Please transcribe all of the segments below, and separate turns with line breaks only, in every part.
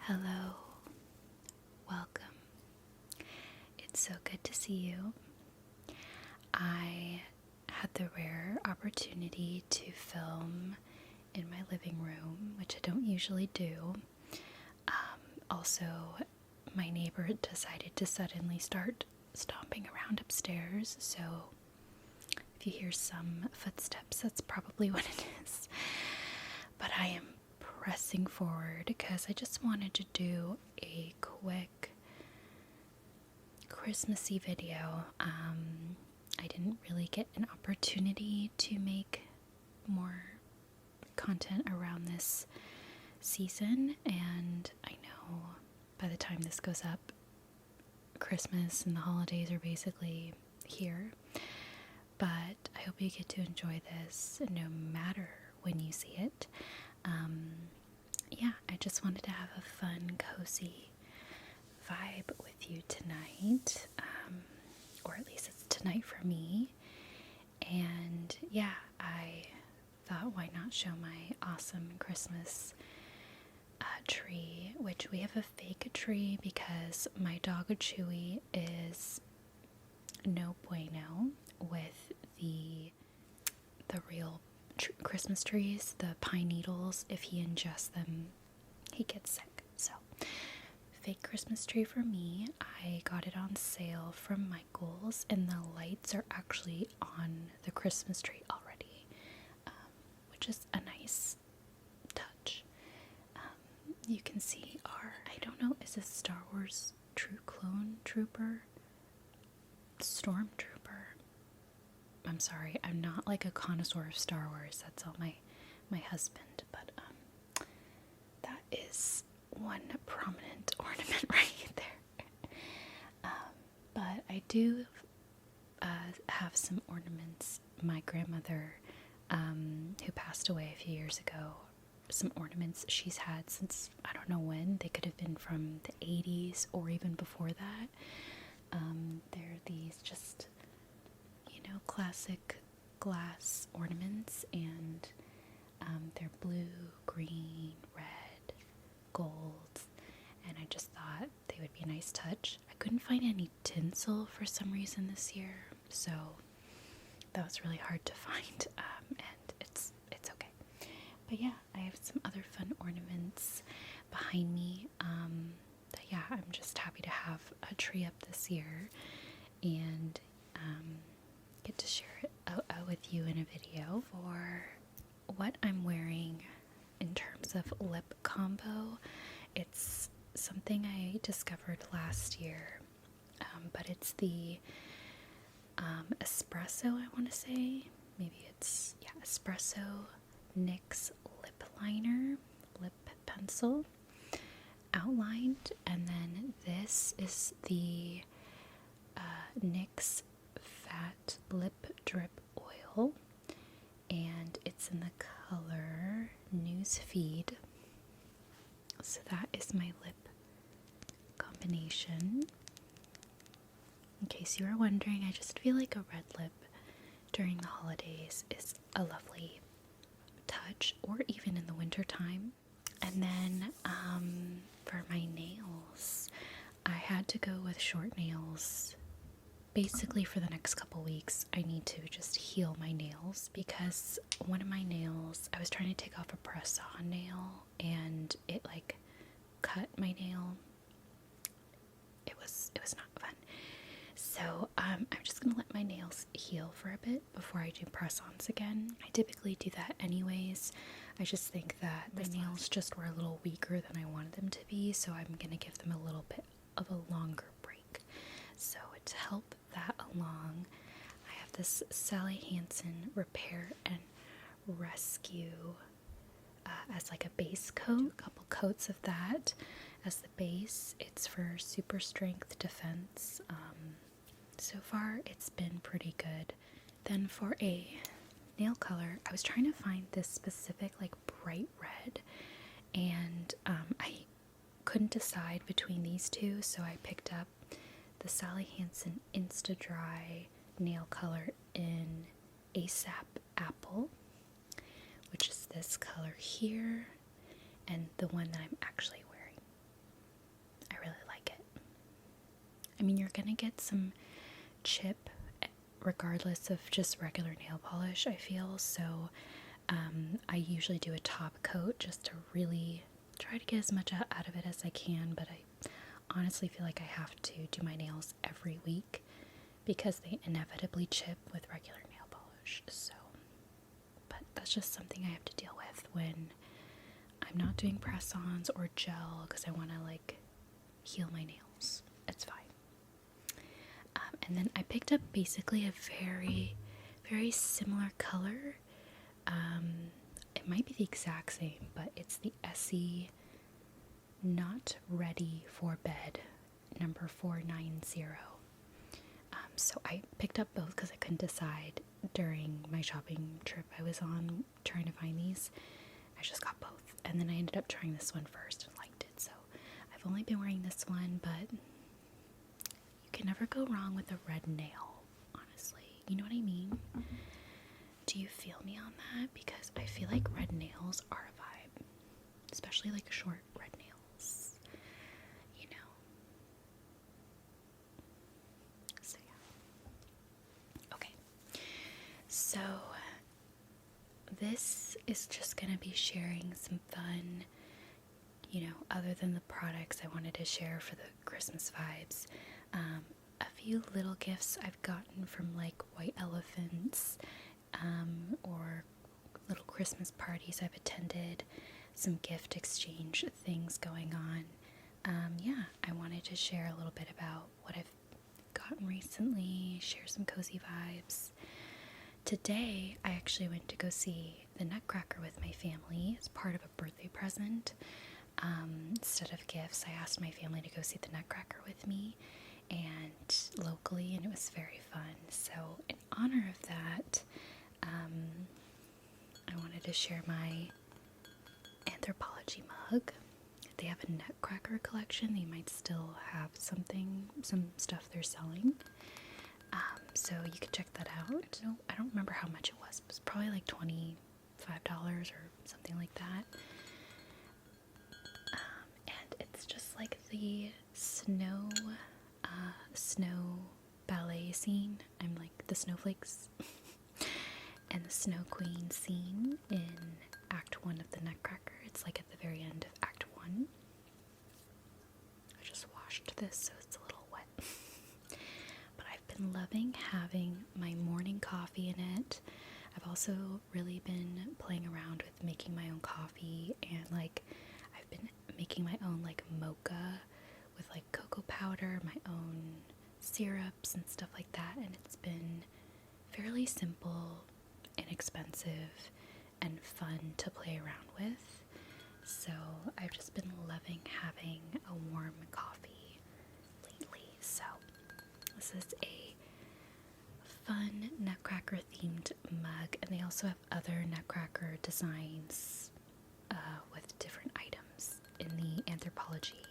Hello, welcome. It's so good to see you. I had the rare opportunity to film in my living room, which I don't usually do. Also, my neighbor decided to suddenly start stomping around upstairs, so if you hear some footsteps, that's probably what it is. But I am pressing forward because I just wanted to do a quick Christmassy video. I didn't really get an opportunity to make more content around this season, and I know by the time this goes up, Christmas and the holidays are basically here. But I hope you get to enjoy this no matter when you see it. Yeah, I just wanted to have a fun, cozy vibe with you tonight, or at least it's tonight for me. And yeah, I thought, why not show my awesome Christmas tree, which we have a fake tree because my dog Chewy is no bueno with the real Christmas trees, the pine needles. If he ingests them, he gets sick. So, fake Christmas tree for me. I got it on sale from Michael's, and the lights are actually on the Christmas tree already, which is a nice touch. You can see I don't know, is this Star Wars clone trooper? Stormtrooper. I'm sorry, I'm not like a connoisseur of Star Wars. That's all my husband, but that is one prominent ornament right there. But I do have some ornaments. My grandmother, who passed away a few years ago, some ornaments she's had since I don't know when. They could have been from the 80s or even before that. They're these just, classic glass ornaments, and they're blue, green, red, gold, and I just thought they would be a nice touch. I couldn't find any tinsel for some reason this year, so that was really hard to find, and it's okay. But yeah, I have some other fun ornaments behind me. But yeah, I'm just happy to have a tree up this year and get to share it with you in a video. For what I'm wearing in terms of lip combo, it's something I discovered last year, but it's the espresso, I want to say. Maybe it's, espresso NYX lip liner, lip pencil outlined, and then this is the NYX Fat Lip Drip Oil, and it's in the color Newsfeed. So that is my lip combination. In case you were wondering, I just feel like a red lip during the holidays is a lovely touch, or even in the winter time. And then for my nails, I had to go with short nails. Basically for the next couple weeks, I need to just heal my nails because one of my nails, I was trying to take off a press-on nail and it like cut my nail. It was not fun. So I'm just gonna let my nails heal for a bit before I do press-ons again. I typically do that anyways. I just think that my nails just were a little weaker than I wanted them to be, so I'm gonna give them a little bit of a longer break. So to help that along, I have this Sally Hansen Repair and Rescue as like a base coat. A couple coats of that as the base. It's for super strength defense. So far it's been pretty good. Then for a nail color, I was trying to find this specific like bright red, and I couldn't decide between these two, so I picked up the Sally Hansen Insta Dry nail color in ASAP Apple, which is this color here, and the one that I'm actually wearing I mean, you're gonna get some chip regardless of just regular nail polish, I feel. So I usually do a top coat just to really try to get as much out of it as I can, but I honestly feel like I have to do my nails every week because they inevitably chip with regular nail polish. So, but that's just something I have to deal with when I'm not doing press-ons or gel because I want to like heal my nails. It's fine. And then I picked up basically a very, very similar color. It might be the exact same, but it's the Essie Not Ready for Bed number 490. So I picked up both because I couldn't decide during my shopping trip I was on trying to find these. I just got both, and then I ended up trying this one first and liked it. So I've only been wearing this one, but you can never go wrong with a red nail, honestly. You know what I mean? Do you feel me on that? Because I feel like red nails are a vibe, especially like short red nails, you know? So yeah. Okay. So this is just gonna be sharing some fun, you know, other than the products I wanted to share for the Christmas vibes. A few little gifts I've gotten from like white elephants, or little Christmas parties I've attended, some gift exchange things going on. Yeah, I wanted to share a little bit about what I've gotten recently, share some cozy vibes. Today, I actually went to go see the Nutcracker with my family as part of a birthday present. Instead of gifts, I asked my family to go see the Nutcracker with me and locally, and it was very fun. So in honor of that, I wanted to share my Anthropology mug. They have a Nutcracker collection. They might still have some stuff they're selling. So you could check that out. No, I don't remember how much it was. It was probably like $25 or something like that. And it's just like the snow ballet scene. I'm like the snowflakes. And the Snow Queen scene in Act 1 of the Nutcracker. It's like at the very end of Act 1. I just washed this, so it's a little wet. But I've been loving having my morning coffee in it. I've also really been playing around with making my own coffee, and like I've been making my own like mocha with like cocoa powder, my own syrups and stuff like that, and it's been fairly simple, inexpensive, and fun to play around with. So I've just been loving having a warm coffee lately. So this is a fun Nutcracker themed mug, and they also have other Nutcracker designs with different items in the Anthropology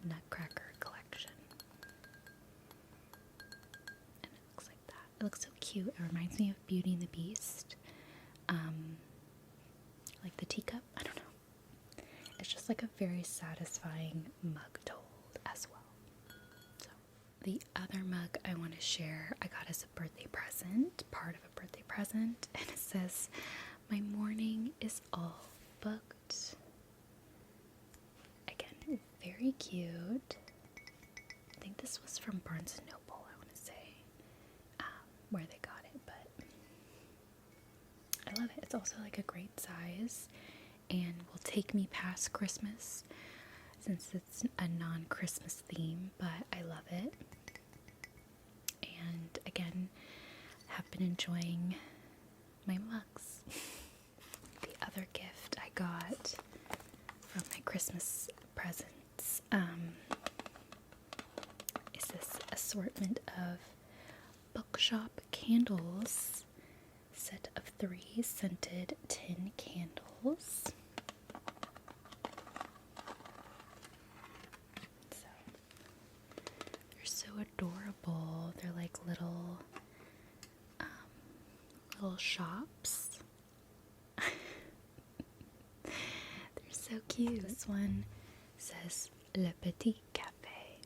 Nutcracker collection. And it looks like that. It looks so cute. It reminds me of Beauty and the Beast. Like the teacup. I don't know. It's just like a very satisfying mug to hold as well. So the other mug I want to share, I got as a birthday present, part of a birthday present, and it says, "My morning is all booked." Again, very cute. I think this was from Barnes & Noble, I want to say, where they got it, but I love it. It's also like a great size and will take me past Christmas since it's a non-Christmas theme, but I love it. And again, have been enjoying my mugs. The other gift I got from my Christmas presents is this assortment of bookshop candles, set of 3 scented tin candles. So they're so adorable. They're like little shops. They're so cute. This one says Le Petit Café.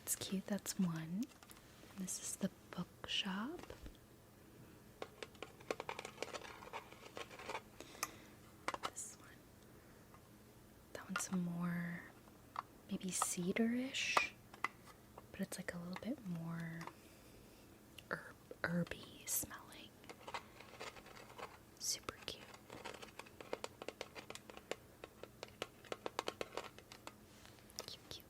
that's cute. That's one. This is the bookshop. This one. That one's more maybe cedar-ish, but it's like a little bit more herby smelling. Super cute. Cute, cute.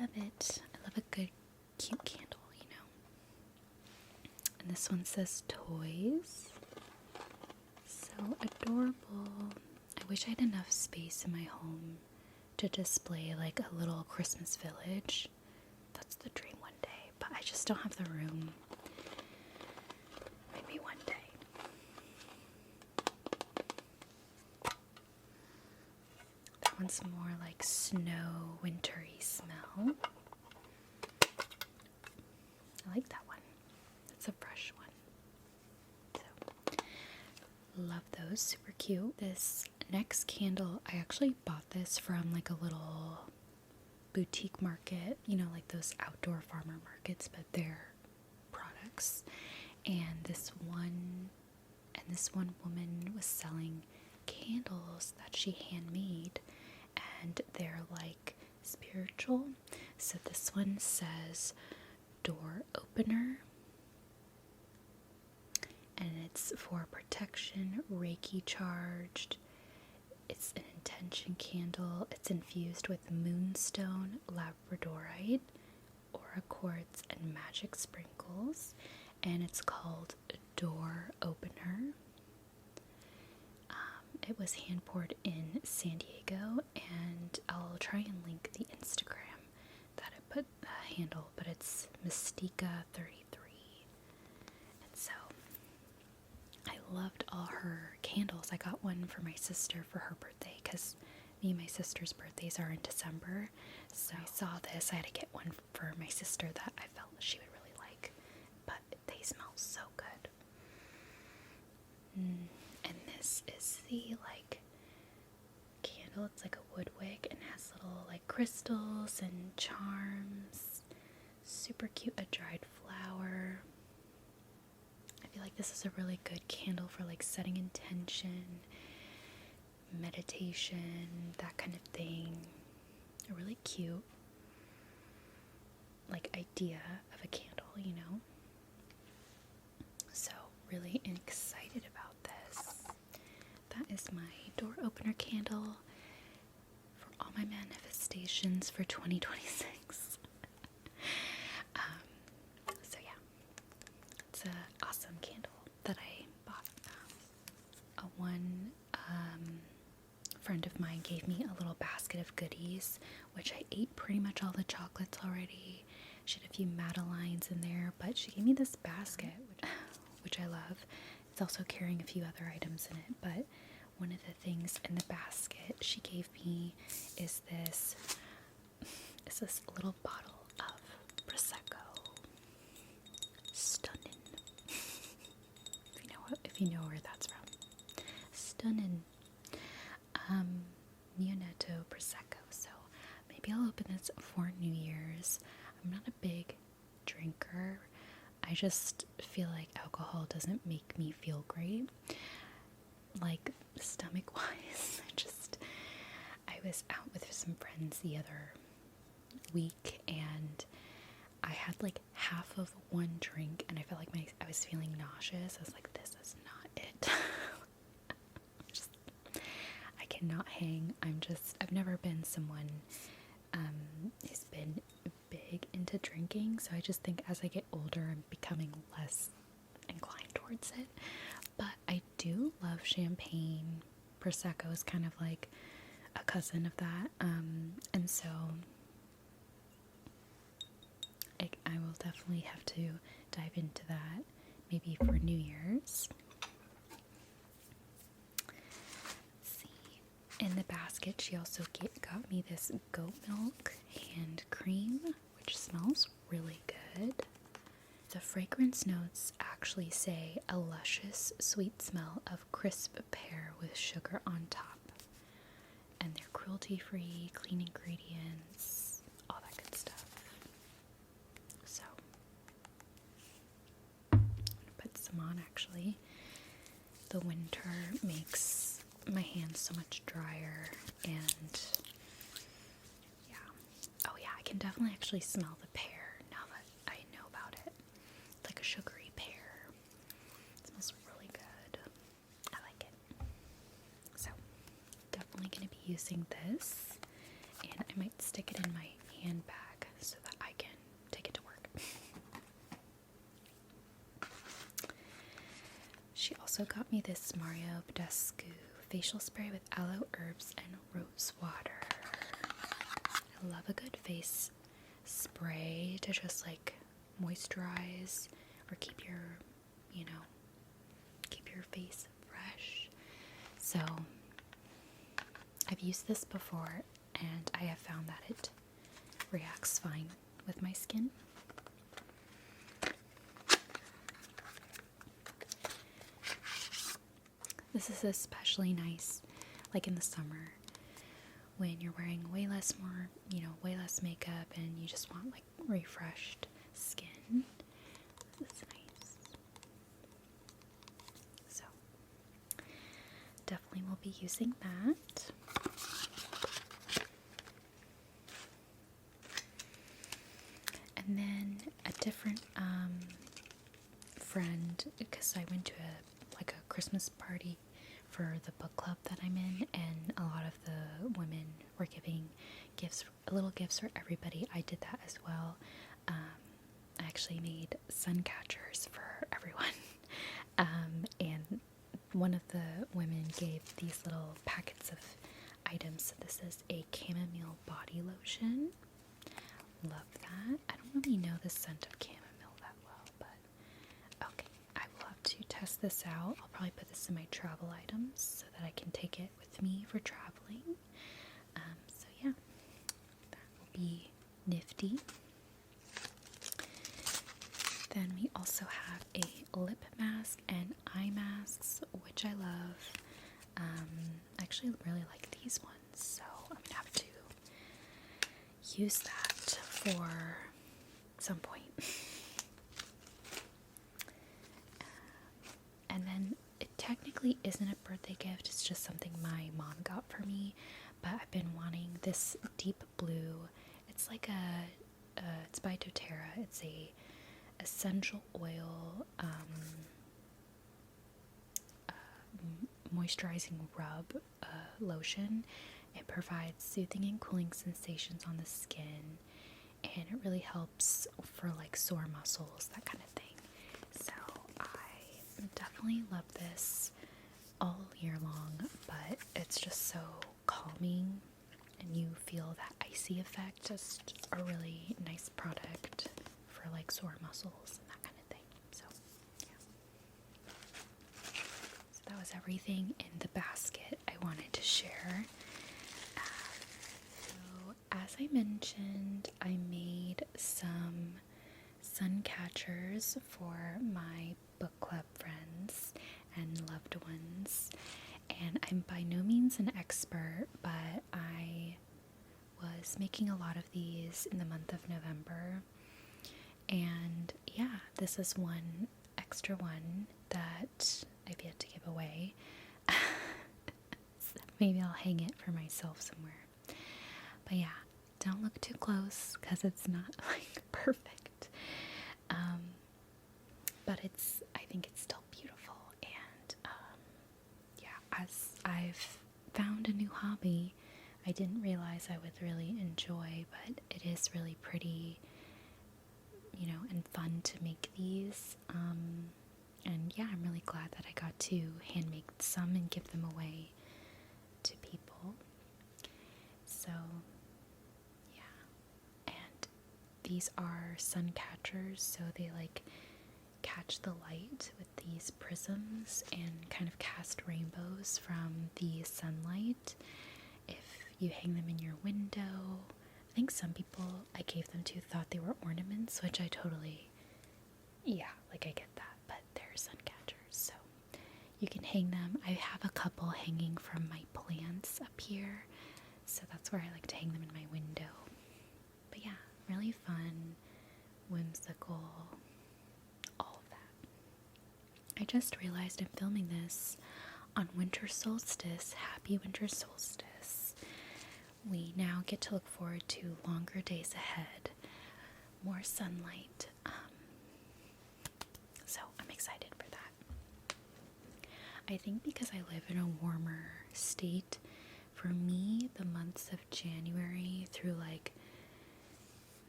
Love it. I love a good cute candle, you know. And this one says toys. So adorable. I wish I had enough space in my home to display like a little Christmas village. That's the dream one day, but I just don't have the room. Maybe one day. That one's more like snow, wintry smell. I like that one. It's a fresh one. So, love those. Super cute. This next candle, I actually bought this from like a little boutique market, you know, like those outdoor farmer markets, but they're products. And this one woman was selling candles that she handmade, and they're like spiritual. So this one says door opener, and it's for protection, Reiki charged. It's an intention candle. It's infused with moonstone, labradorite, aura quartz, and magic sprinkles, and it's called Door Opener. It was hand poured in San Diego, and I'll try and link the Instagram that I put the handle, but it's Mystica33. And so I loved all her candles. I got one for my sister for her birthday because me and my sister's birthdays are in December. So I saw this. I had to get one for my sister that I felt she would really like. But they smell so good. And this is the like candle. It's like a wood wick and has little like crystals and charms. Super cute. A dried flower. I feel like this is a really good candle for like setting intention, meditation, that kind of thing. A really cute like idea of a candle, you know. So really excited about this. That is my door opener candle for all my manifestations for 2026. So yeah, it's an awesome candle that I bought. One friend of mine gave me a little basket of goodies, which I ate pretty much all the chocolates already. She had a few Madelines in there, but she gave me this basket, which I love. It's also carrying a few other items in it, but one of the things in the basket she gave me is this little bottle of Prosecco. Stunning. If you know where that's from. Stunning. Neonato Prosecco. So maybe I'll open this for New Year's. I'm not a big drinker. I just feel like alcohol doesn't make me feel great. Like stomach wise. I was out with some friends the other week and I had like half of one drink and I felt like I was feeling nauseous. I was like, this is not it. I cannot hang. I've never been someone who's been big into drinking, so I just think as I get older I'm becoming less inclined towards it. But I do love champagne. Prosecco is kind of like a cousin of that, and so I will definitely have to dive into that maybe for New Year's. Let's see. In the basket, she also got me this goat milk hand cream, which smells really good. The fragrance notes actually say a luscious sweet smell of crisp pear with sugar on top. And they're cruelty-free, clean ingredients, all that good stuff. them on actually. The winter makes my hands so much drier, and yeah. Oh yeah, I can definitely actually smell the pear now that I know about it. It's like a sugary pear. It smells really good. I like it. So, definitely going to be using this, and I might stick it in my handbag so that I can take it to work. She also got me this Mario Badescu facial spray with aloe herbs and rose water. I love a good face spray to just like moisturize or keep your, keep your face fresh. So I've used this before and I have found that it reacts fine with my skin. This is especially nice like in the summer when you're wearing way less makeup and you just want like refreshed skin. This is nice. So definitely will be using that. And then a different friend, because I went to a Christmas party for the book club that I'm in, and a lot of the women were giving little gifts for everybody. I did that as well. I actually made sun catchers for everyone. And one of the women gave these little packets of items. So this is a chamomile body lotion. Love that. I don't really know the scent of chamomile that well, but okay. I will have to test this out. I'll probably put this in my travel items so that I can take it with me for traveling. So yeah, that will be nifty. Then we also have a lip mask and eye masks, which I love. I actually really like these ones, so I'm gonna have to use that for some point. And then it technically isn't a birthday gift, it's just something my mom got for me, but I've been wanting this deep blue. It's like it's by doTERRA. It's a essential oil moisturizing rub lotion. It provides soothing and cooling sensations on the skin, and it really helps for like sore muscles, that kind of thing. So I definitely love this all year long, but it's just so calming and you feel that icy effect. Just a really nice product for like sore muscles and that kind of thing. So yeah. So that was everything in the basket I wanted to share. As I mentioned, I made some sun catchers for my book club friends and loved ones, and I'm by no means an expert, but I was making a lot of these in the month of November, and yeah, this is one extra one that I've yet to give away. So maybe I'll hang it for myself somewhere. But yeah, don't look too close because it's not like perfect. But I think it's still beautiful. And yeah, as I've found a new hobby I didn't realize I would really enjoy, but it is really pretty, and fun to make these. And yeah, I'm really glad that I got to hand make some and give them away to people. So and these are sun catchers, so they like catch the light with these prisms and kind of cast rainbows from the sunlight. If you hang them in your window, I think some people I gave them to thought they were ornaments, which I totally, I get that, but they're sun catchers, so you can hang them. I have a couple hanging from my plants up here, so that's where I like to hang them in my window. But yeah, really fun, whimsical, all of that. just realized I'm filming this on winter solstice. Happy winter solstice. We now get to look forward to longer days ahead, more sunlight. So I'm excited for that. I think because I live in a warmer state, for me, the months of January through like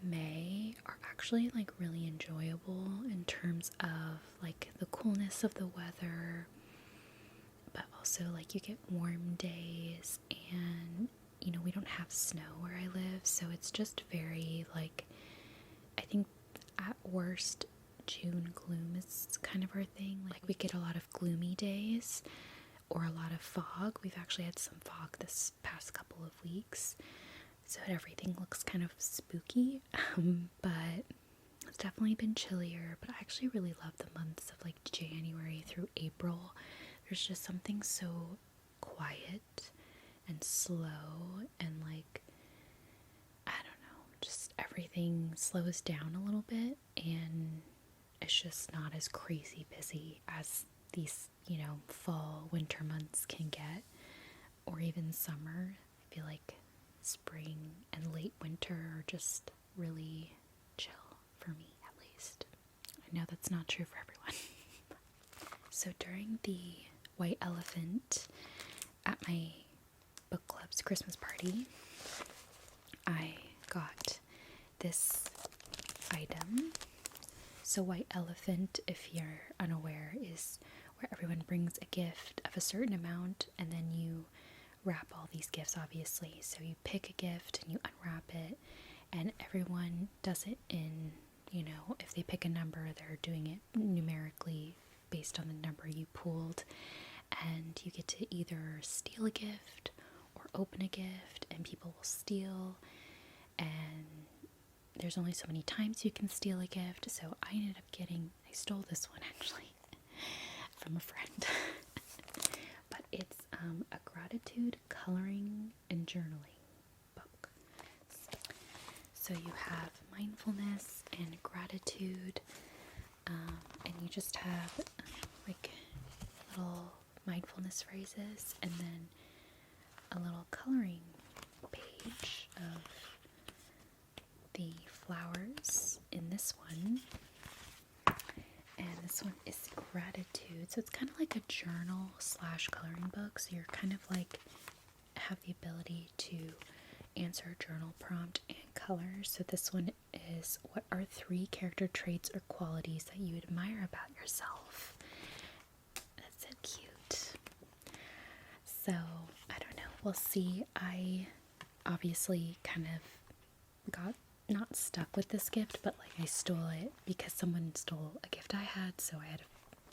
May are actually like really enjoyable in terms of like the coolness of the weather, but also like you get warm days, and you know, we don't have snow where I live, so it's just very like, I think at worst June gloom is kind of our thing. Like we get a lot of gloomy days or a lot of fog. We've actually had some fog this past couple of weeks, so everything looks kind of spooky, but it's definitely been chillier. But I actually really love the months of like January through April. There's just something so quiet and slow, and like, I don't know, just everything slows down a little bit, and it's just not as crazy busy as these, you know, fall, winter months can get, or even summer. I feel like spring and late winter are just really chill for me, at least. I know that's not true for everyone. So during the White Elephant at my book club's Christmas party, I got this item. So White Elephant, if you're unaware, is where everyone brings a gift of a certain amount, and then you wrap all these gifts, obviously. So you pick a gift and you unwrap it, and everyone does it in, you know, if they pick a number, they're doing it numerically based on the number you pulled, and you get to either steal a gift or open a gift, and people will steal, and there's only so many times you can steal a gift. So I stole this one actually from a friend. But it's a gratitude coloring and journaling book. So you have mindfulness and gratitude, and you just have like little mindfulness phrases, and then a little coloring page of the flowers in this one. And this one is gratitude. So it's kind of like a journal / coloring book. So you're kind of like have the ability to answer a journal prompt and color. So this one is, what are 3 character traits or qualities that you admire about yourself? That's so cute. So I don't know. We'll see. I obviously kind of got not stuck with this gift, but like I stole it because someone stole a gift I had, so I had to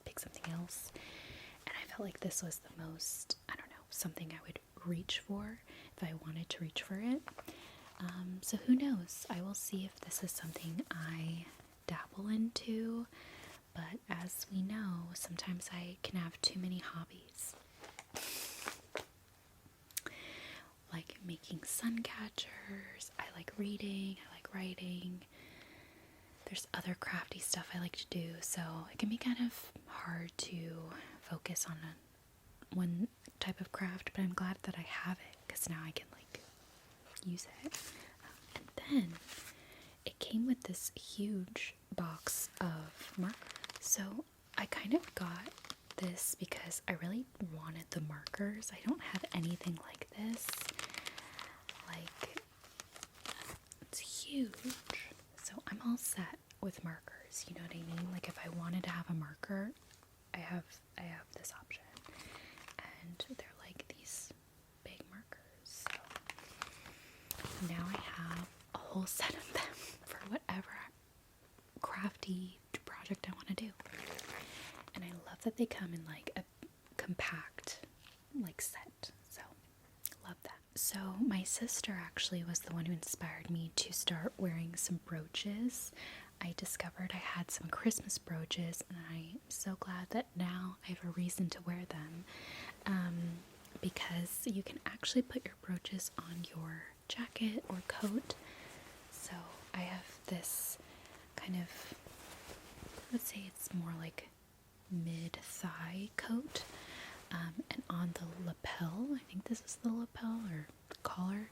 pick something else. And I felt like this was the most, I don't know, something I would reach for if I wanted to reach for it. So who knows? I will see if this is something I dabble into, but as we know, sometimes I can have too many hobbies. Like making sun catchers, I like reading, I like writing. There's other crafty stuff I like to do, so it can be kind of hard to focus on one type of craft, but I'm glad that I have it, because now I can like use it. And then it came with this huge box of markers. So I kind of got this because I really wanted the markers. I don't have anything like this. Like, it's huge. So I'm all set with markers, you know what I mean? Like if I wanted to have a marker, I have this option. And they're like these big markers. So now I have a whole set of them for whatever crafty project I want to do. And I love that they come in like a compact like set. So love that. So my sister actually was the one who inspired me to start wearing some brooches. I discovered I had some Christmas brooches, and I'm so glad that now I have a reason to wear them, because you can actually put your brooches on your jacket or coat. So I have this kind of, I would say it's more like mid-thigh coat. And on the lapel, I think this is the lapel or the collar,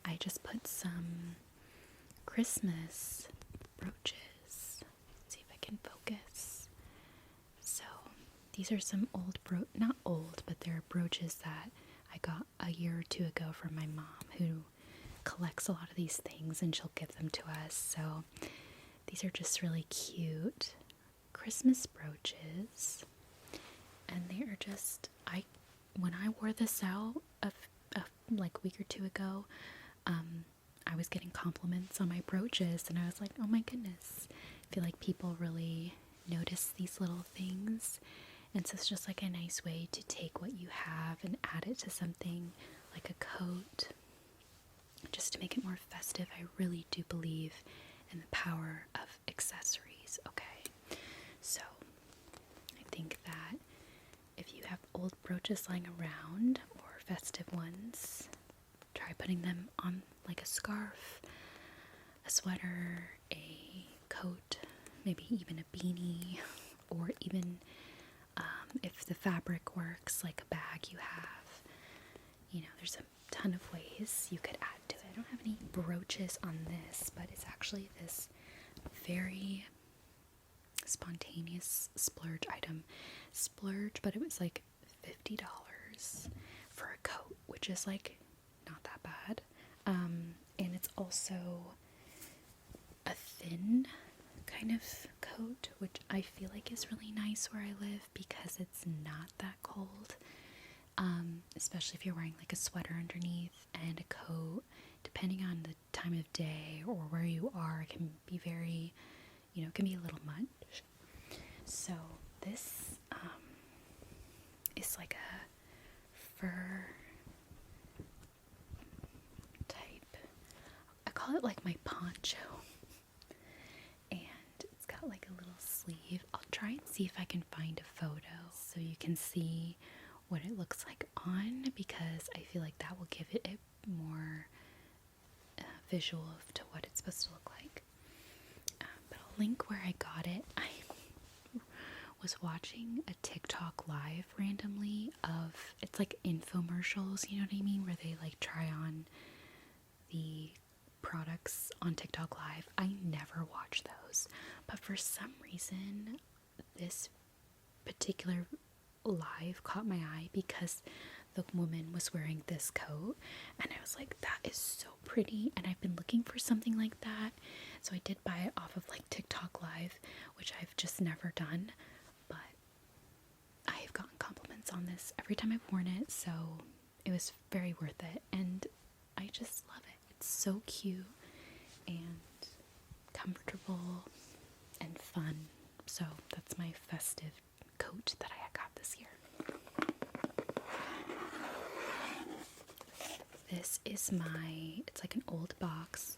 I just put some Christmas brooches. Let's see if I can focus. So these are some old not old, but they're brooches that I got a year or two ago from my mom, who collects a lot of these things, and she'll give them to us. So these are just really cute Christmas brooches, and they are just, when I wore this out like a week or two ago, I was getting compliments on my brooches, and I was like, oh my goodness, I feel like people really notice these little things. And so it's just like a nice way to take what you have and add it to something like a coat, just to make it more festive. I really do believe in the power of accessories, okay? So I think that if you have old brooches lying around, or festive ones, try putting them on like a scarf, a sweater, a coat, maybe even a beanie, or even if the fabric works, like a bag you have. You know, there's a ton of ways you could add to it. I don't have any brooches on this, but it's actually this very spontaneous splurge item. Splurge, but it was like $50 for a coat, which is like not that bad. And it's also a thin kind of coat, which I feel like is really nice where I live because it's not that cold. Especially if you're wearing like a sweater underneath and a coat, depending on the time of day or where you are, it can be very, it can be a little much. So this is like a fur type. I call it like my poncho. And it's got like a little sleeve. I'll try and see if I can find a photo so you can see what it looks like on, because I feel like that will give it a more visual to what it's supposed to look like. But I'll link where I got it. I was watching a TikTok live randomly of, it's like infomercials, you know what I mean, where they like try on the products on TikTok live. I never watch those, but for some reason this particular live caught my eye because the woman was wearing this coat, and I was like, that is so pretty, and I've been looking for something like that. So I did buy it off of like TikTok live, which I've just never done, but I have gotten compliments on this every time I've worn it, so it was very worth it. And I just love it. It's so cute and comfortable and fun. So that's my festive coat that I got this year. This is it's like an old box,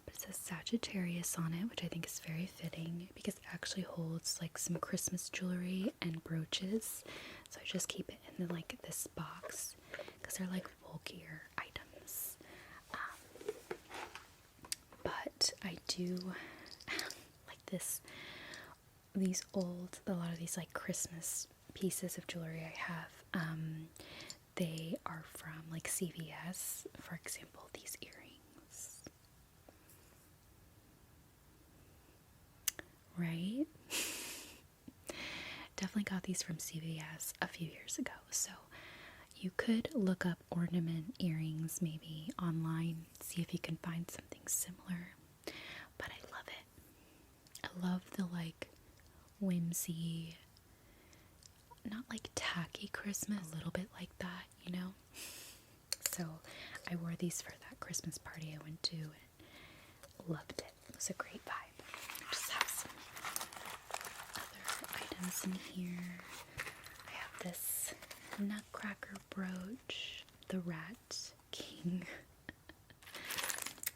but it says Sagittarius on it, which I think is very fitting because it actually holds like some Christmas jewelry and brooches. So I just keep it in like this box because they're like bulkier items. But I do like a lot of these like Christmas pieces of jewelry I have. They are from like CVS, for example, these earrings. Right? Definitely got these from CVS a few years ago. So you could look up ornament earrings maybe online, see if you can find something similar. But I love it. I love the like whimsy, not like tacky Christmas, a little bit like that, you know? So I wore these for that Christmas party I went to and loved it. It was a great vibe. I just have some other items in here. I have this nutcracker brooch, the Rat King.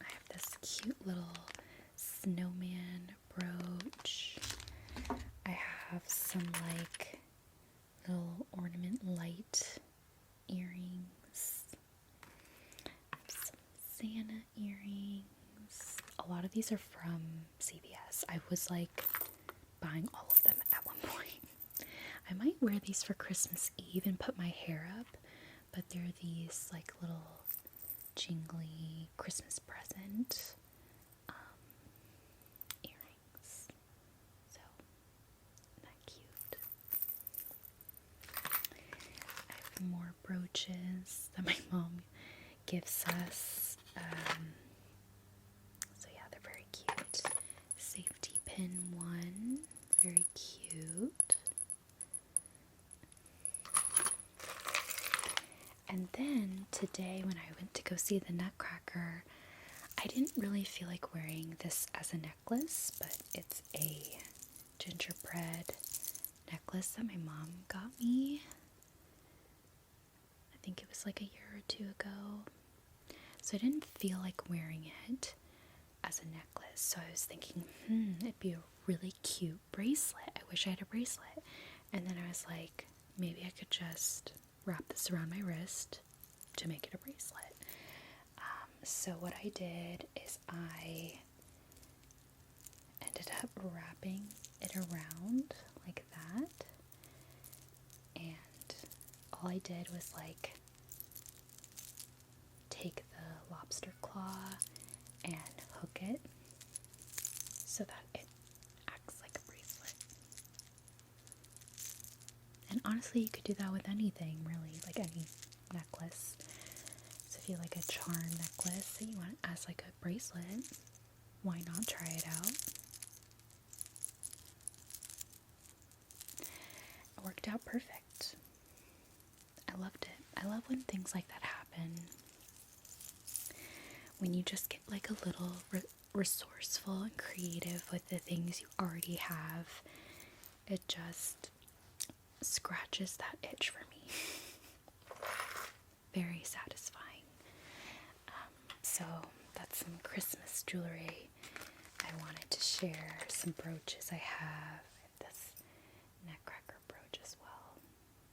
I have this cute little snowman brooch. I have some like little ornament light earrings, some Santa earrings. A lot of these are from CVS. I was like buying all of them at one point. I might wear these for Christmas Eve and put my hair up, but they're these like little jingly Christmas present earrings. So, not cute. I have more brooches that my mom gives us. So yeah, they're very cute. Safety pin one, very cute. And then today when I went to go see the Nutcracker, I didn't really feel like wearing this as a necklace, but it's a gingerbread necklace that my mom got me. I think it was like a year or two ago. So I didn't feel like wearing it as a necklace. So I was thinking, it'd be a really cute bracelet. I wish I had a bracelet. And then I was like, maybe I could just wrap this around my wrist to make it a bracelet. So what I did is I ended up wrapping it around like that. And all I did was like take the lobster claw and hook it so that it acts like a bracelet. And honestly, you could do that with anything, really, like any necklace. So if you like a charm necklace that you want as like a bracelet, why not try it out? It worked out perfect. I loved it. I love when things like that happen. When you just get like a little resourceful and creative with the things you already have, it just scratches that itch for me. Very satisfying. So that's some Christmas jewelry I wanted to share. Some brooches I have. This Nutcracker brooch as well.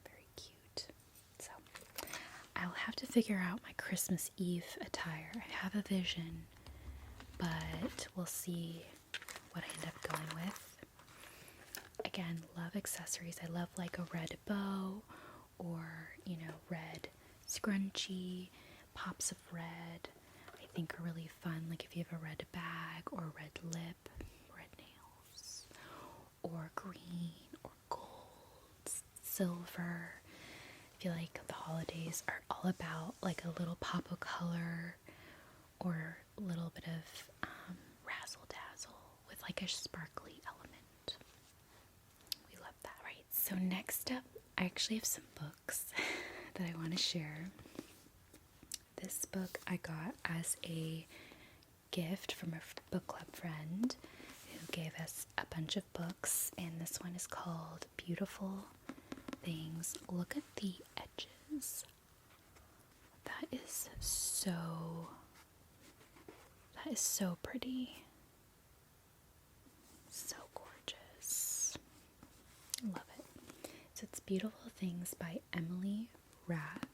Very cute. So I'll have to figure out my Christmas Eve attire. I have a vision, but we'll see what I end up going with. Again, love accessories. I love like a red bow or, red scrunchie, pops of red. I think are really fun. Like if you have a red bag or red lip, red nails, or green or gold, silver. I feel like the holidays are all about like a little pop of color or a little bit of razzle dazzle with like a sparkly element. We love that, right? So next up, I actually have some books that I want to share. This book I got as a gift from a book club friend who gave us a bunch of books, and this one is called Beautiful Things. Look at the edges. That is so pretty. So gorgeous. Love it. So it's Beautiful Things by Emily Rath.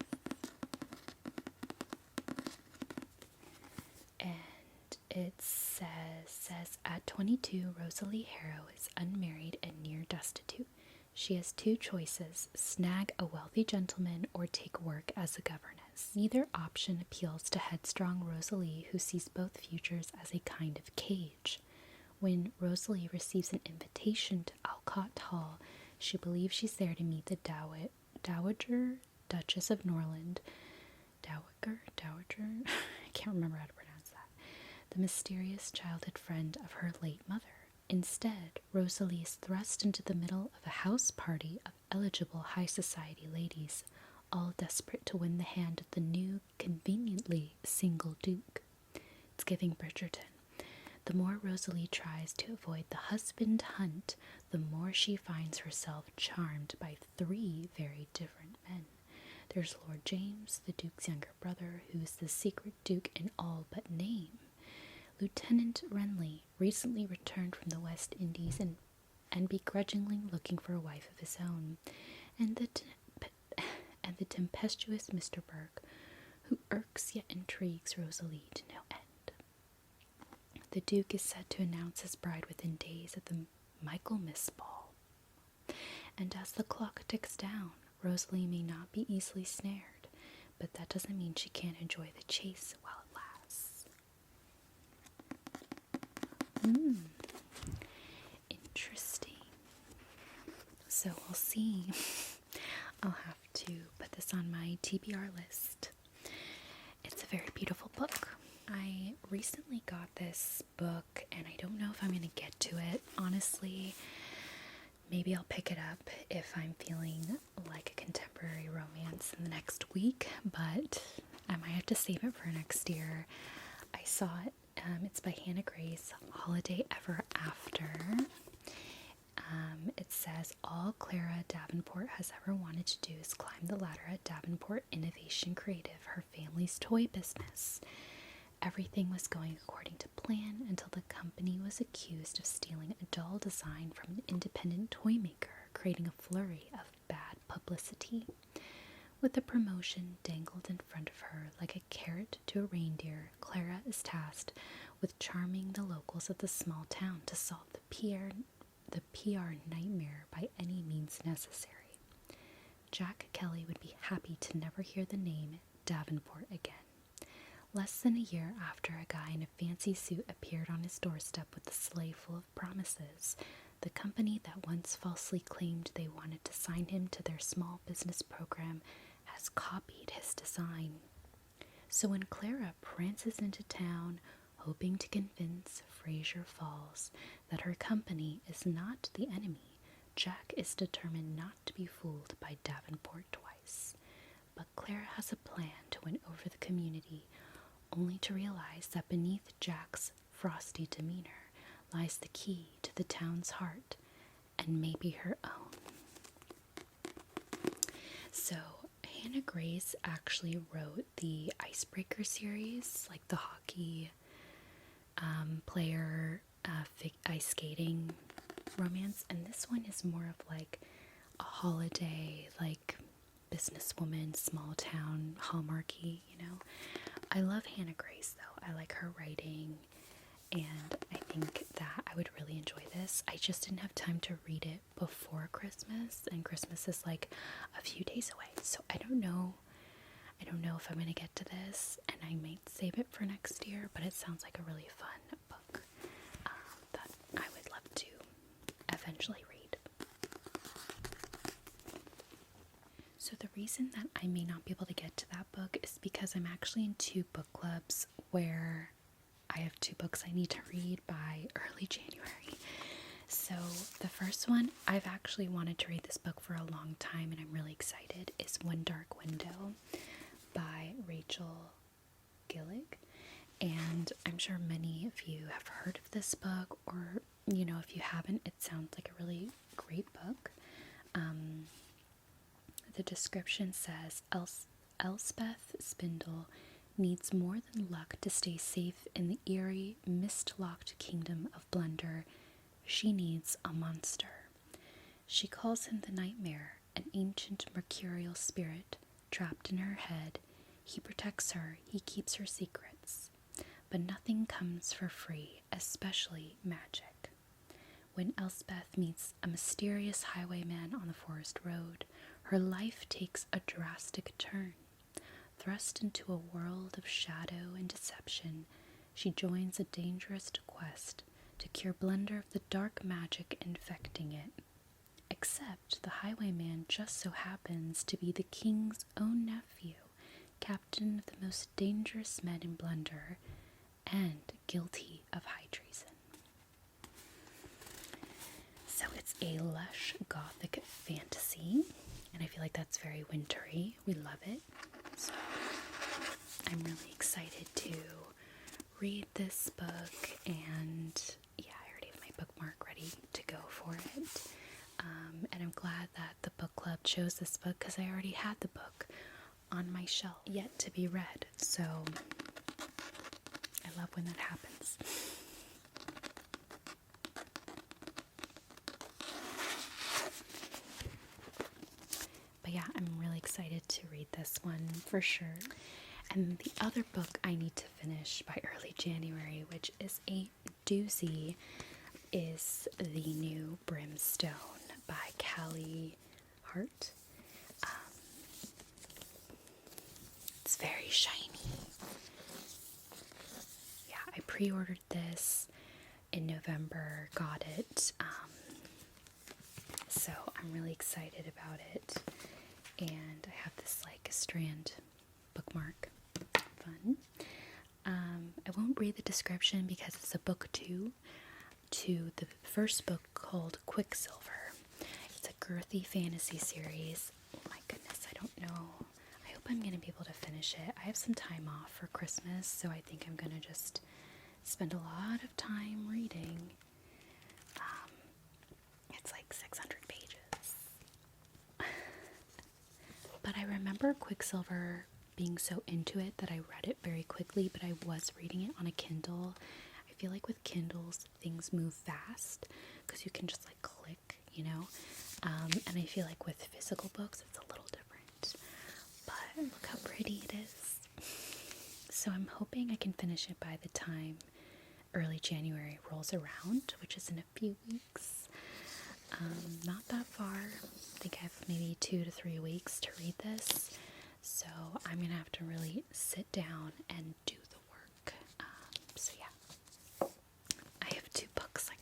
And it says at 22, Rosalie Harrow is unmarried and near destitute. She has two choices: snag a wealthy gentleman or take work as a governess. Neither option appeals to headstrong Rosalie, who sees both futures as a kind of cage. When Rosalie receives an invitation to Alcott Hall, she believes she's there to meet the Dowager Duchess of Norland. Dowager? I can't remember how to pronounce that. The mysterious childhood friend of her late mother. Instead, Rosalie is thrust into the middle of a house party of eligible high society ladies, all desperate to win the hand of the new, conveniently single duke. It's giving Bridgerton. The more Rosalie tries to avoid the husband hunt, the more she finds herself charmed by three very different men. There's Lord James, the Duke's younger brother, who's the secret Duke in all but name. Lieutenant Renly, recently returned from the West Indies and begrudgingly looking for a wife of his own. And the tempestuous Mr. Burke, who irks yet intrigues Rosalie to no end. The Duke is said to announce his bride within days at the Michaelmas ball. And as the clock ticks down, Rosalie may not be easily snared, but that doesn't mean she can't enjoy the chase while it lasts. Interesting. So we'll see. I'll have to put this on my TBR list. It's a very beautiful book. I recently got this book and I don't know if I'm going to get to it. Honestly, maybe I'll pick it up if I'm feeling like a contemporary romance in the next week, but I might have to save it for next year. I saw it. It's by Hannah Grace, Holiday Ever After. It says, all Clara Davenport has ever wanted to do is climb the ladder at Davenport Innovation Creative, her family's toy business. Everything was going according to plan until the company was accused of stealing a doll design from an independent toy maker, creating a flurry of bad publicity. With the promotion dangled in front of her like a carrot to a reindeer, Clara is tasked with charming the locals of the small town to solve the PR nightmare by any means necessary. Jack Kelly would be happy to never hear the name Davenport again. Less than a year after a guy in a fancy suit appeared on his doorstep with a sleigh full of promises, the company that once falsely claimed they wanted to sign him to their small business program has copied his design. So when Clara prances into town, hoping to convince Fraser Falls that her company is not the enemy, Jack is determined not to be fooled by Davenport twice. But Clara has a plan to win over the community, only to realize that beneath Jack's frosty demeanor lies the key to the town's heart, and maybe her own. So, Hannah Grace actually wrote the Icebreaker series, like the hockey player ice skating romance, and this one is more of like a holiday, like businesswoman, small town, hallmarky, you know. I love Hannah Grace though. I like her writing, and I think that I would really enjoy this. I just didn't have time to read it before Christmas, and Christmas is like a few days away, so I don't know if I'm going to get to this, and I might save it for next year, but it sounds like a really fun book that I would love to eventually read. So the reason that I may not be able to get to that book is because I'm actually in 2 book clubs where I have 2 books I need to read by early January. So the first one, I've actually wanted to read this book for a long time and I'm really excited, is One Dark Window by Rachel Gillig. And I'm sure many of you have heard of this book, or, you know, if you haven't, it sounds like a really great book. The description says, Elspeth Spindle needs more than luck to stay safe in the eerie, mist-locked kingdom of Blunder. She needs a monster. She calls him the Nightmare, an ancient mercurial spirit trapped in her head. He protects her, he keeps her secrets. But nothing comes for free, especially magic. When Elspeth meets a mysterious highwayman on the forest road, her life takes a drastic turn. Thrust into a world of shadow and deception, she joins a dangerous quest to cure Blunder of the dark magic infecting it. Except the highwayman just so happens to be the king's own nephew, captain of the most dangerous men in Blunder, and guilty of high treason. So it's a lush gothic fantasy, and I feel like that's very wintry. We love it. So I'm really excited to read this book, and yeah, I already have my bookmark ready to go for it. And I'm glad that the book club chose this book because I already had the book on my shelf yet to be read. So I love when that happens. But yeah, I'm really excited to read this one for sure. And the other book I need to finish by early January, which is a doozy, is the new Brimstone by Callie Hart. It's very shiny. Yeah, I pre-ordered this in November, got it, so I'm really excited about it. And I have this like strand bookmark. Fun. I won't read the description because it's a book to the first book called Quicksilver. It's a girthy fantasy series. Oh my goodness, I don't know. I hope I'm going to be able to finish it. I have some time off for Christmas, so I think I'm going to just spend a lot of time reading. It's like 600 pages. But I remember Quicksilver being so into it that I read it very quickly, but I was reading it on a Kindle. I feel like with Kindles, things move fast because you can just like click, you know? And I feel like with physical books, it's a little different. But look how pretty it is. So I'm hoping I can finish it by the time early January rolls around, which is in a few weeks. Not that far. I think I have maybe 2 to 3 weeks to read this. So I'm going to have to really sit down and do the work. So yeah, I have 2 books I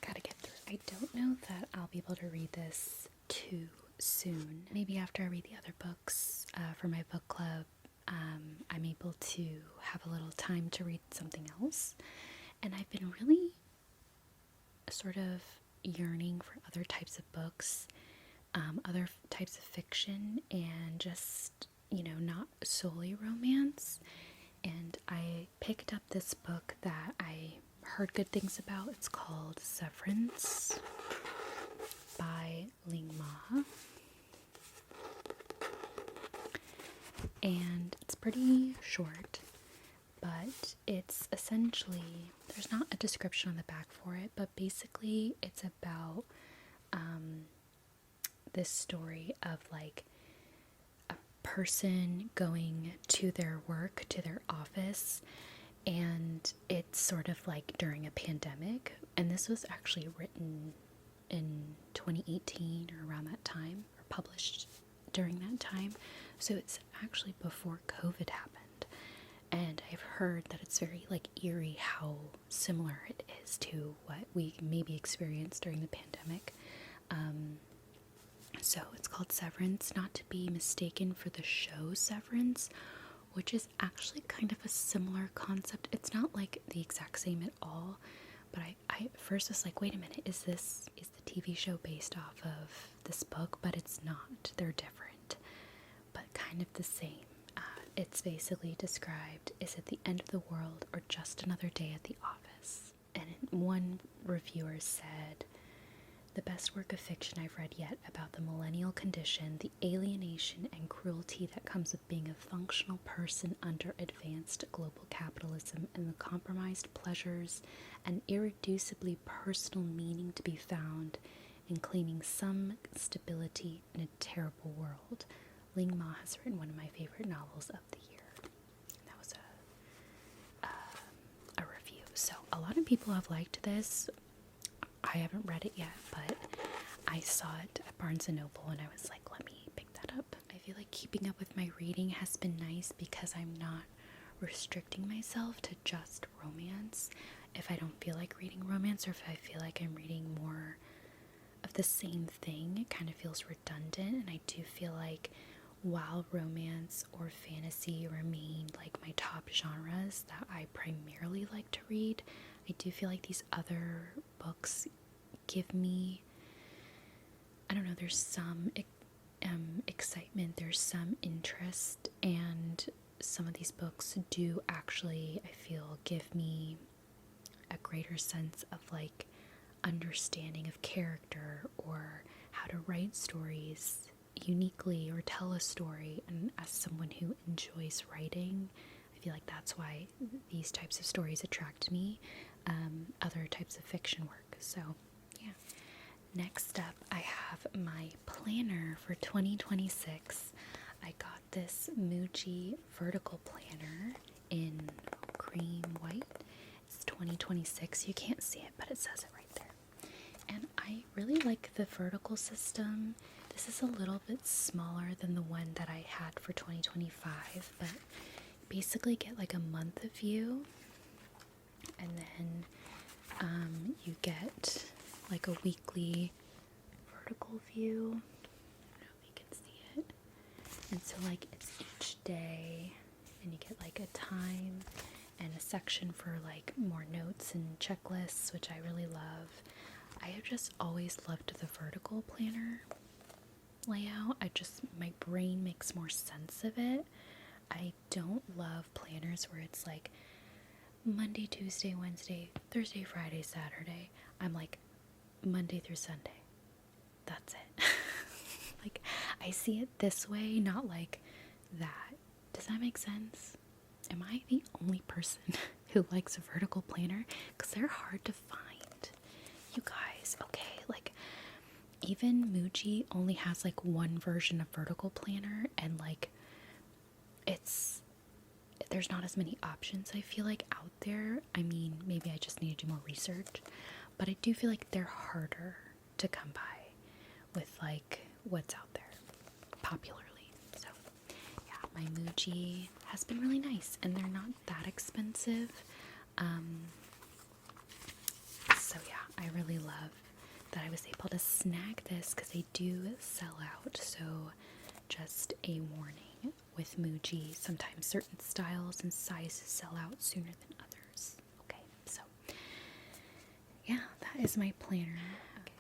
gotta get through. I don't know that I'll be able to read this too soon. Maybe after I read the other books for my book club, I'm able to have a little time to read something else. And I've been really sort of yearning for other types of books, other types of fiction, and just, you know, not solely romance. And I picked up this book that I heard good things about. It's called Severance by Ling Ma. And it's pretty short, but it's essentially, there's not a description on the back for it, but basically it's about this story of like a person going to their work, to their office, and it's sort of like during a pandemic. And this was actually written in 2018 or around that time, or published during that time. So it's actually before COVID happened. And I've heard that it's very like eerie how similar it is to what we maybe experienced during the pandemic. So it's called Severance, not to be mistaken for the show Severance, which is actually kind of a similar concept. It's not like the exact same at all, but I at first was like, wait a minute, is the TV show based off of this book? But it's not. They're different, but kind of the same. It's basically described, is it the end of the world or just another day at the office? And one reviewer said, the best work of fiction I've read yet about the millennial condition, the alienation and cruelty that comes with being a functional person under advanced global capitalism, and the compromised pleasures and irreducibly personal meaning to be found in claiming some stability in a terrible world. Ling Ma has written one of my favorite novels of the year. And that was a review. So a lot of people have liked this. I haven't read it yet, but I saw it at Barnes & Noble and I was like, let me pick that up. I feel like keeping up with my reading has been nice because I'm not restricting myself to just romance. If I don't feel like reading romance, or if I feel like I'm reading more of the same thing, it kind of feels redundant. And I do feel like while romance or fantasy remain like my top genres that I primarily like to read, I do feel like these other books give me, I don't know, there's some excitement, there's some interest, and some of these books do actually, I feel, give me a greater sense of like understanding of character or how to write stories uniquely or tell a story. And as someone who enjoys writing, I feel like that's why these types of stories attract me, other types of fiction work. So yeah. Next up, I have my planner for 2026. I got this Muji vertical planner in cream white. It's 2026. You can't see it, but it says it right there. And I I really like the vertical system. This is a little bit smaller than the one that I had for 2025, but basically get like a month of view, and then you get like a weekly vertical view. I don't know if you can see it. And so like it's each day, and you get like a time and a section for like more notes and checklists, which I really love. I have just always loved the vertical planner layout. My brain makes more sense of it. I don't love planners where it's like Monday, Tuesday, Wednesday, Thursday, Friday, Saturday. I'm like Monday through Sunday. That's it. Like, I see it this way, not like that. Does that make sense? Am I the only person who likes a vertical planner? Because they're hard to find. You guys, okay, like, even Muji only has like one version of vertical planner, and like, there's not as many options, I feel like, out there. I mean, maybe I just need to do more research, but I do feel like they're harder to come by with like what's out there popularly. So yeah, my Muji has been really nice, and they're not that expensive. So yeah, I really love that I was able to snag this, because they do sell out. So just a warning with Muji, sometimes certain styles and sizes sell out sooner than others. Okay, so yeah, that is my planner. Okay.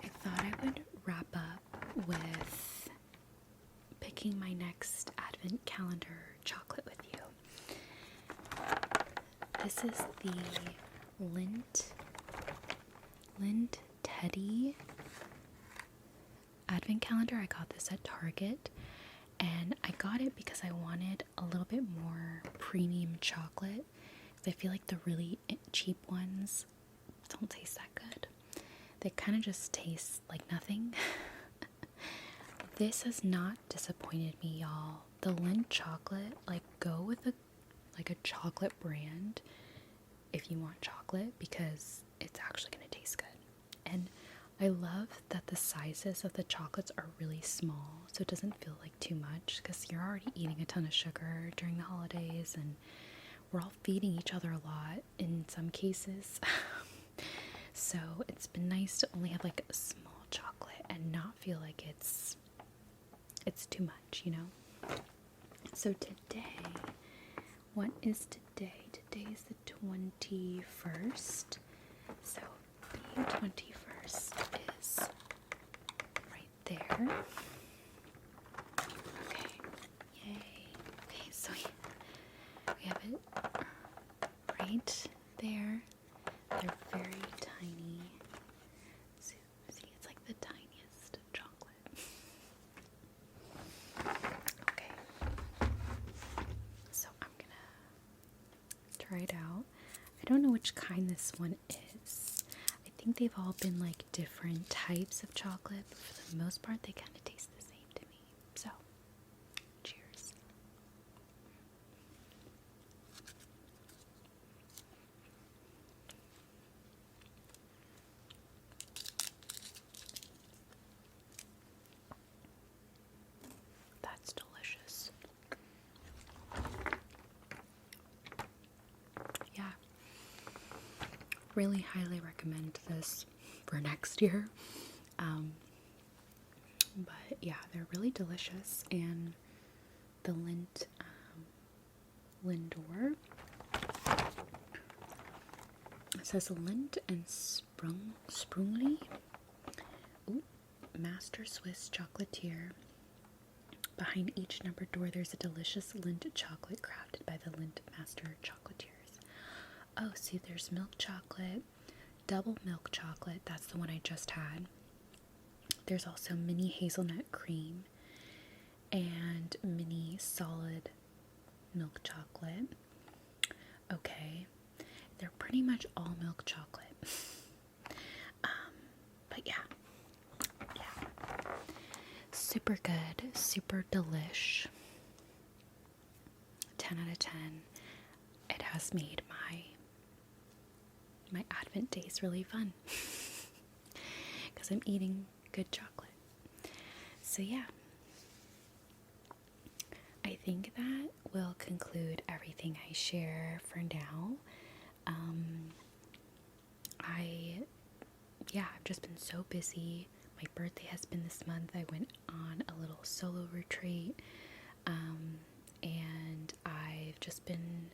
I thought I would wrap up with picking my next advent calendar chocolate with you. This is the Lint Teddy advent calendar. I got this at Target, and I got it because I wanted a little bit more premium chocolate, because I feel like the really cheap ones don't taste that good. They kind of just taste like nothing. This has not disappointed me, y'all. The Lindt chocolate, like, go with a chocolate brand if you want chocolate, because it's actually going to taste good. And I love that the sizes of the chocolates are really small, so it doesn't feel like too much, because you're already eating a ton of sugar during the holidays, and we're all feeding each other a lot in some cases. So it's been nice to only have like a small chocolate and not feel like it's too much, you know? So today, what is today? Today is the 21st. So the 21st is right there. Okay, yay. Okay, so we have it right there. They're very tiny. So, see, it's like the tiniest chocolate. Okay. So I'm gonna try it out. I don't know which kind this one is. I think they've all been like different types of chocolate, but for the most part they kind of taste the same to me. So, cheers. That's delicious. Yeah. Really highly recommend this for next year. But yeah, they're really delicious. And the Lindor, it says Lindt and Sprungli. Ooh, Master Swiss chocolatier. Behind each numbered door, there's a delicious Lindt chocolate crafted by the Lindt Master Chocolatiers. Oh, see, there's milk chocolate, double milk chocolate. That's the one I just had. There's also mini hazelnut cream and mini solid milk chocolate. Okay, they're pretty much all milk chocolate. But yeah. Super good, super delish. 10 out of 10. It has made my Advent days really fun. because I'm eating good chocolate. So yeah, I think that will conclude everything I share for now. I've just been so busy. My birthday has been this month. I went on a little solo retreat, and I've just been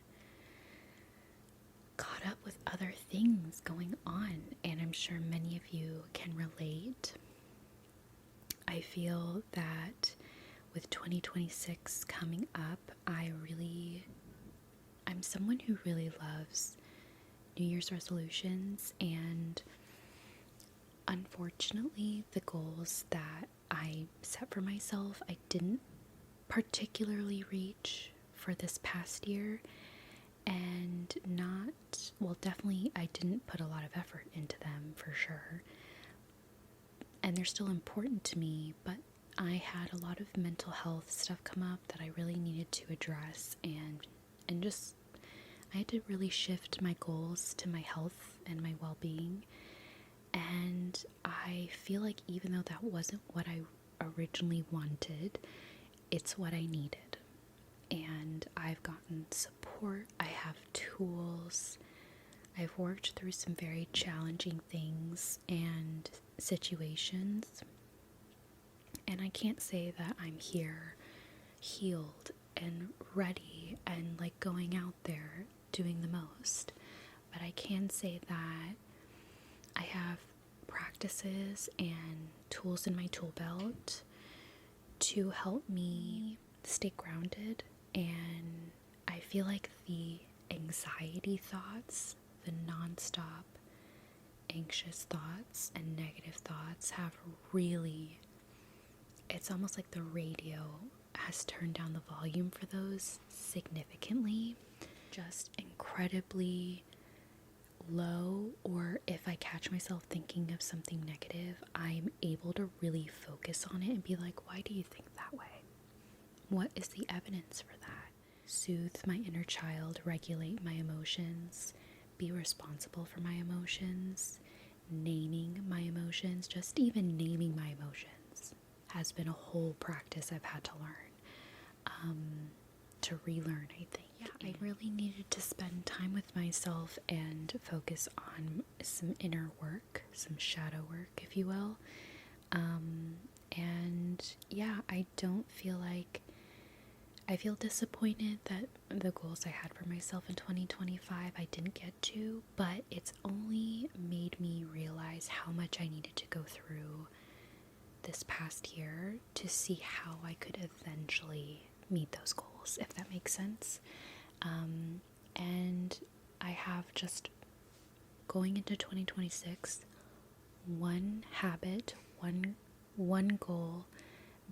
caught up with other things going on, and I'm sure many of you can relate. I feel that with 2026 coming up, I'm someone who really loves New Year's resolutions, and unfortunately, the goals that I set for myself, I didn't particularly reach for this past year, and definitely I didn't put a lot of effort into them for sure. And they're still important to me, but I had a lot of mental health stuff come up that I really needed to address, and just I had to really shift my goals to my health and my well-being. And I feel like even though that wasn't what I originally wanted, it's what I needed. And I've gotten support, I have tools, I've worked through some very challenging things and situations, and I can't say that I'm here healed and ready and like going out there doing the most, but I can say that I have practices and tools in my tool belt to help me stay grounded. And I feel like the anxiety thoughts, the nonstop anxious thoughts and negative thoughts have really, it's almost like the radio has turned down the volume for those significantly, just incredibly low. Or if I catch myself thinking of something negative, I'm able to really focus on it and be like, why do you think that way? What is the evidence for that? Soothe my inner child, regulate my emotions, be responsible for my emotions, naming my emotions. Just even naming my emotions has been a whole practice I've had to learn, to relearn, I think. Yeah, I really needed to spend time with myself and focus on some inner work, some shadow work, if you will. And yeah, I feel disappointed that the goals I had for myself in 2025 I didn't get to, but it's only made me realize how much I needed to go through this past year to see how I could eventually meet those goals, if that makes sense. And I have just going into 2026, one habit, one goal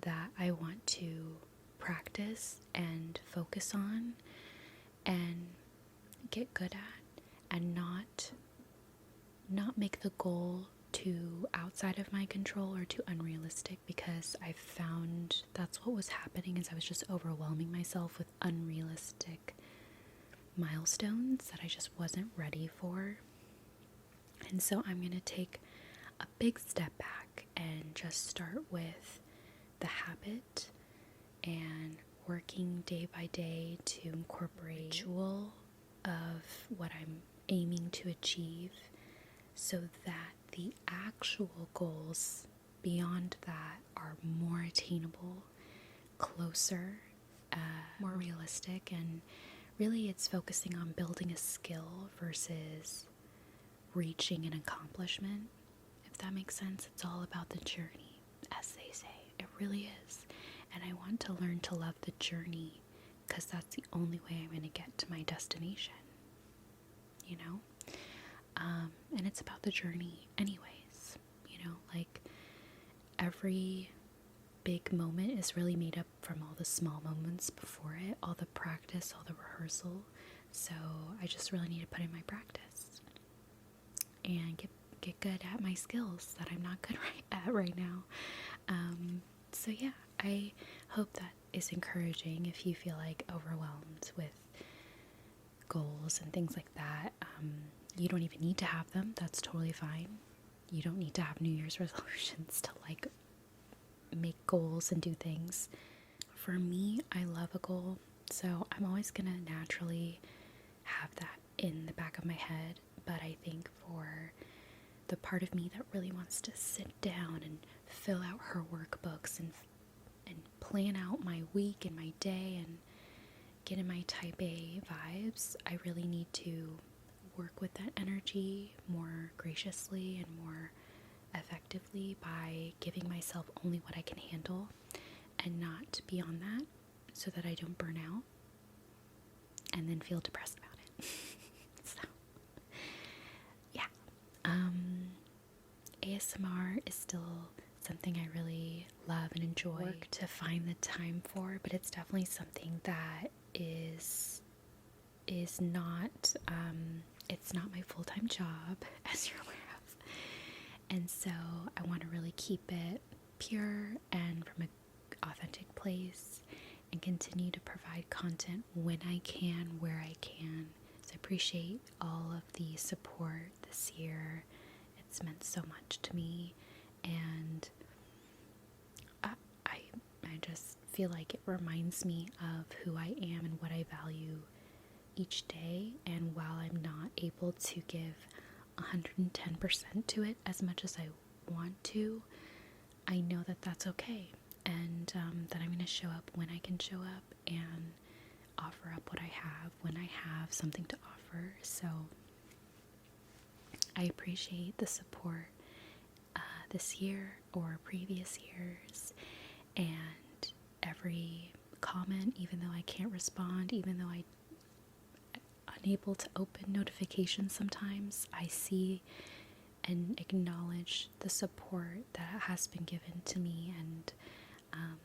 that I want to practice and focus on and get good at, and not make the goal too outside of my control or too unrealistic, because I found that's what was happening, is I was just overwhelming myself with unrealistic milestones that I just wasn't ready for. And so I'm going to take a big step back and just start with the habit and working day by day to incorporate a ritual of what I'm aiming to achieve, so that the actual goals beyond that are more attainable, closer, more realistic. And really it's focusing on building a skill versus reaching an accomplishment, if that makes sense. It's all about the journey, as they say. It really is. And I want to learn to love the journey, because that's the only way I'm going to get to my destination, you know? And it's about the journey anyways, you know, like every big moment is really made up from all the small moments before it, all the practice, all the rehearsal. So I just really need to put in my practice and get good at my skills that I'm not good at right now. So yeah, I hope that is encouraging if you feel like overwhelmed with goals and things like that. You don't even need to have them. That's totally fine. you don't need to have New Year's resolutions to like make goals and do things. For me, I love a goal, so I'm always gonna naturally have that in the back of my head. But I think for the part of me that really wants to sit down and fill out her workbooks and plan out my week and my day and get in my type A vibes, I really need to work with that energy more graciously and more effectively by giving myself only what I can handle and not beyond that, so that I don't burn out and then feel depressed about it. So, yeah. ASMR is still something I really love and enjoy to find the time for, but it's definitely something that is not, it's not my full-time job, as you're aware of. And so I want to really keep it pure and from an authentic place and continue to provide content when I can, where I can. So I appreciate all of the support this year. It's meant so much to me, and I just feel like it reminds me of who I am and what I value each day. And while I'm not able to give 110% to it as much as I want to, I know that that's okay, and that I'm going to show up when I can show up and offer up what I have when I have something to offer. So I appreciate the support this year or previous years, and every comment, even though I can't respond, even though I'm unable to open notifications sometimes, I see and acknowledge the support that has been given to me, and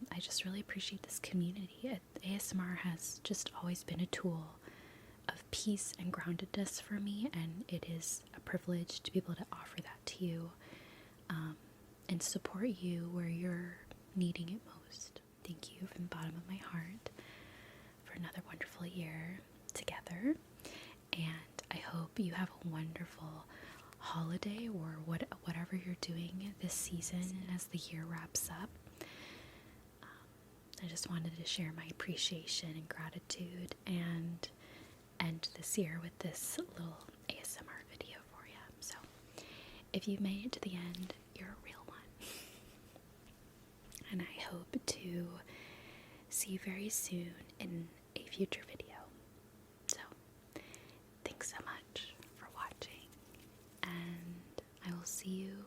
I just really appreciate this community. ASMR has just always been a tool of peace and groundedness for me, and it is a privilege to be able to offer that to you and support you where you're needing it most. Thank you from the bottom of my heart for another wonderful year together, and I hope you have a wonderful holiday or whatever you're doing this season as the year wraps up. I just wanted to share my appreciation and gratitude and end this year with this little ASMR video for you. So if you made it to the end, you're a real one. And I hope to see you very soon in a future video. So thanks so much for watching, and I will see you